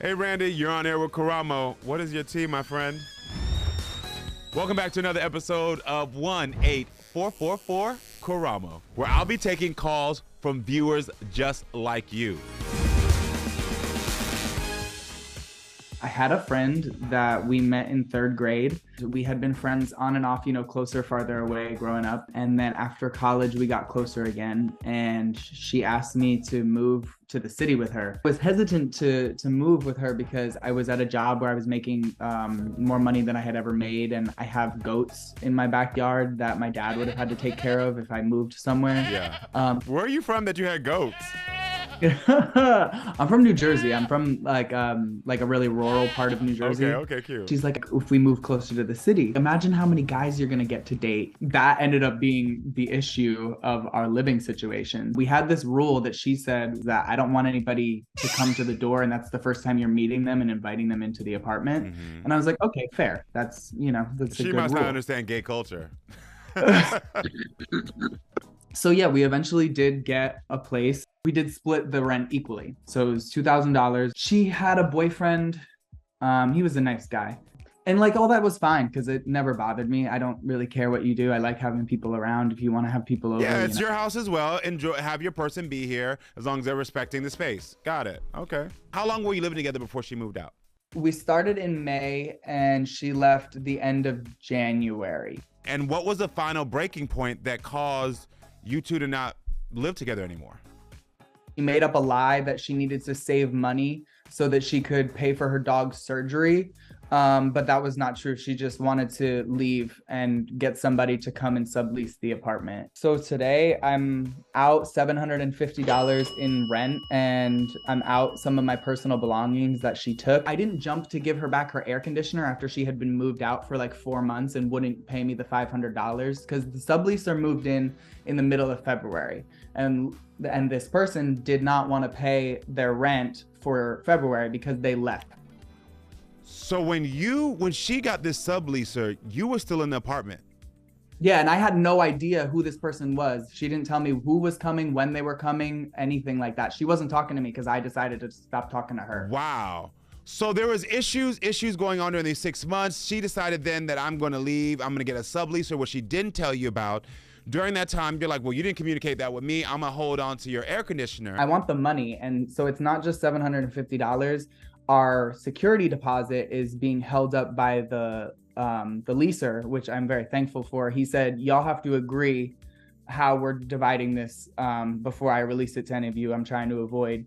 Hey, Randy, you're on air with Karamo. What is your tea, my friend? Welcome back to another episode of 18444 Karamo, where I'll be taking calls from viewers just like you. I had a friend that we met in third grade. We had been friends on and off, closer, farther away growing up. And then after college, we got closer again. And she asked me to move to the city with her. I was hesitant to move with her because I was at a job where I was making more money than I had ever made. And I have goats in my backyard that my dad would have had to take care of if I moved somewhere. Yeah. Where are you from that you had goats? I'm from New Jersey. I'm from like a really rural part of New Jersey. Okay, cute. She's like, if we move closer to the city, imagine how many guys you're gonna get to date. That ended up being the issue of our living situation. We had this rule that she said that I don't want anybody to come to the door, and that's the first time you're meeting them and inviting them into the apartment. Mm-hmm. And I was like, okay, fair. That's that's a good rule. She must not understand gay culture. So yeah, we eventually did get a place. We did split the rent equally. So it was $2,000. She had a boyfriend. He was a nice guy. And like all that was fine because it never bothered me. I don't really care what you do. I like having people around. If you want to have people over. Yeah, it's your house as well. Enjoy, have your person be here as long as they're respecting the space. Got it. Okay. How long were you living together before she moved out? We started in May and she left the end of January. And what was the final breaking point that caused you two to not live together anymore? She made up a lie that she needed to save money so that she could pay for her dog's surgery. But that was not true. She just wanted to leave and get somebody to come and sublease the apartment. So today I'm out $750 in rent and I'm out some of my personal belongings that she took. I didn't jump to give her back her air conditioner after she had been moved out for like 4 months and wouldn't pay me the $500 because the subleaser moved in the middle of February. And this person did not want to pay their rent for February because they left. So when she got this subleaser, you were still in the apartment? Yeah, and I had no idea who this person was. She didn't tell me who was coming, when they were coming, anything like that. She wasn't talking to me because I decided to stop talking to her. Wow. So there was issues going on during these 6 months. She decided then that I'm going to leave. I'm going to get a subleaser, what she didn't tell you about. During that time, you're like, well, you didn't communicate that with me. I'm going to hold on to your air conditioner. I want the money. And so it's not just $750. Our security deposit is being held up by the leaser, which I'm very thankful for. He said, y'all have to agree how we're dividing this before I release it to any of you. I'm trying to avoid,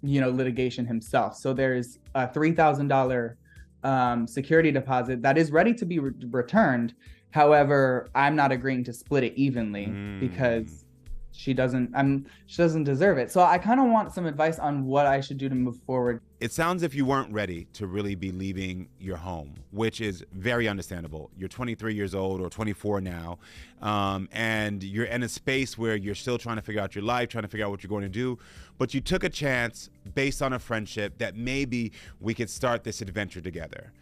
litigation himself. So there's a $3,000 security deposit that is ready to be returned. However, I'm not agreeing to split it evenly because she doesn't deserve it. So I kind of want some advice on what I should do to move forward. It sounds if you weren't ready to really be leaving your home, which is very understandable. You're 23 years old or 24 now, and you're in a space where you're still trying to figure out your life, trying to figure out what you're going to do, but you took a chance based on a friendship that maybe we could start this adventure together.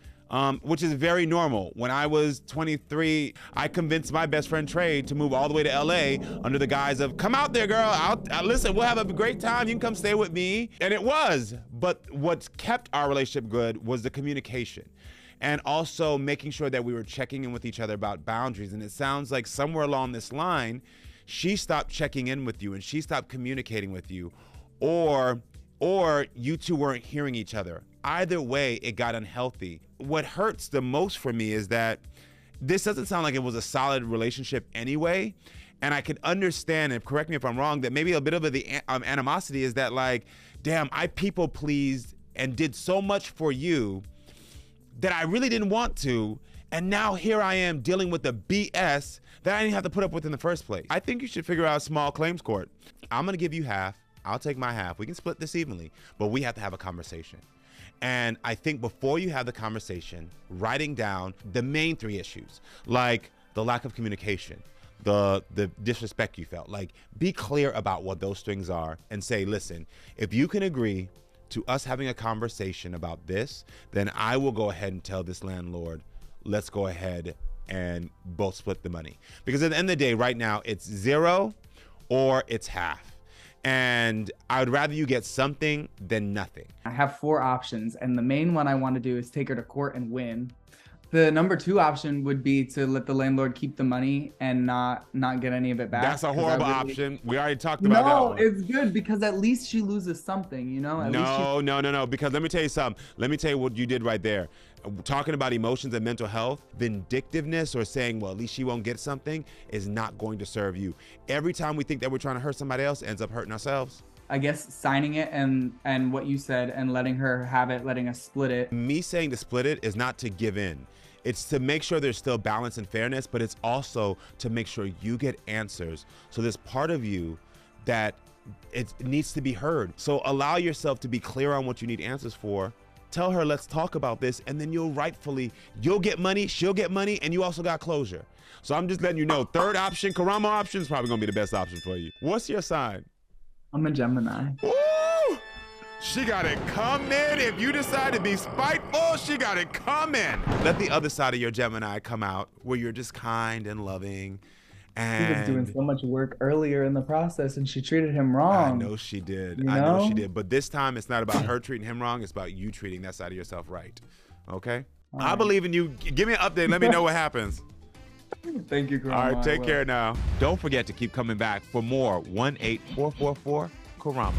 Which is very normal. When I was 23, I convinced my best friend Trey to move all the way to LA under the guise of, come out there, girl. Listen, we'll have a great time. You can come stay with me. And it was. But what kept our relationship good was the communication. And also making sure that we were checking in with each other about boundaries. And it sounds like somewhere along this line, she stopped checking in with you and she stopped communicating with you. Or you two weren't hearing each other. Either way, it got unhealthy. What hurts the most for me is that this doesn't sound like it was a solid relationship anyway. And I could understand, and correct me if I'm wrong, that maybe a bit of the animosity is that like, damn, I people pleased and did so much for you that I really didn't want to. And now here I am dealing with the BS that I didn't have to put up with in the first place. I think you should figure out a small claims court. I'm gonna give you half. I'll take my half. We can split this evenly, but we have to have a conversation. And I think before you have the conversation, writing down the main 3 issues, like the lack of communication, the disrespect you felt, like be clear about what those things are and say, listen, if you can agree to us having a conversation about this, then I will go ahead and tell this landlord, let's go ahead and both split the money. Because at the end of the day, right now, it's 0 or it's half. And I would rather you get something than nothing. I have 4 options, and the main one I want to do is take her to court and win. The number 2 option would be to let the landlord keep the money and not get any of it back. That's a horrible option. We already talked about that one. No, it's good because at least she loses something, you know? No. Because let me tell you something. Let me tell you what you did right there. Talking about emotions and mental health, vindictiveness or saying, well, at least she won't get something is not going to serve you. Every time we think that we're trying to hurt somebody else, ends up hurting ourselves. I guess signing it and what you said and letting her have it, letting us split it. Me saying to split it is not to give in. It's to make sure there's still balance and fairness, but it's also to make sure you get answers. So there's part of you that it needs to be heard. So allow yourself to be clear on what you need answers for. Tell her, let's talk about this, and then you'll get money, she'll get money, and you also got closure. So I'm just letting you know, third option, Karamo option is probably gonna be the best option for you. What's your sign? I'm a Gemini. Ooh! She got it coming. If you decide to be spiteful, she got it coming. Let the other side of your Gemini come out where you're just kind and loving. And she was doing so much work earlier in the process and she treated him wrong. I know she did. You know? I know she did. But this time it's not about her treating him wrong. It's about you treating that side of yourself right. Okay? All I right. believe in you. Give me an update. Let me know what happens. Thank you, Karamo. All right, take care now. Don't forget to keep coming back for more 1-844-Karamo.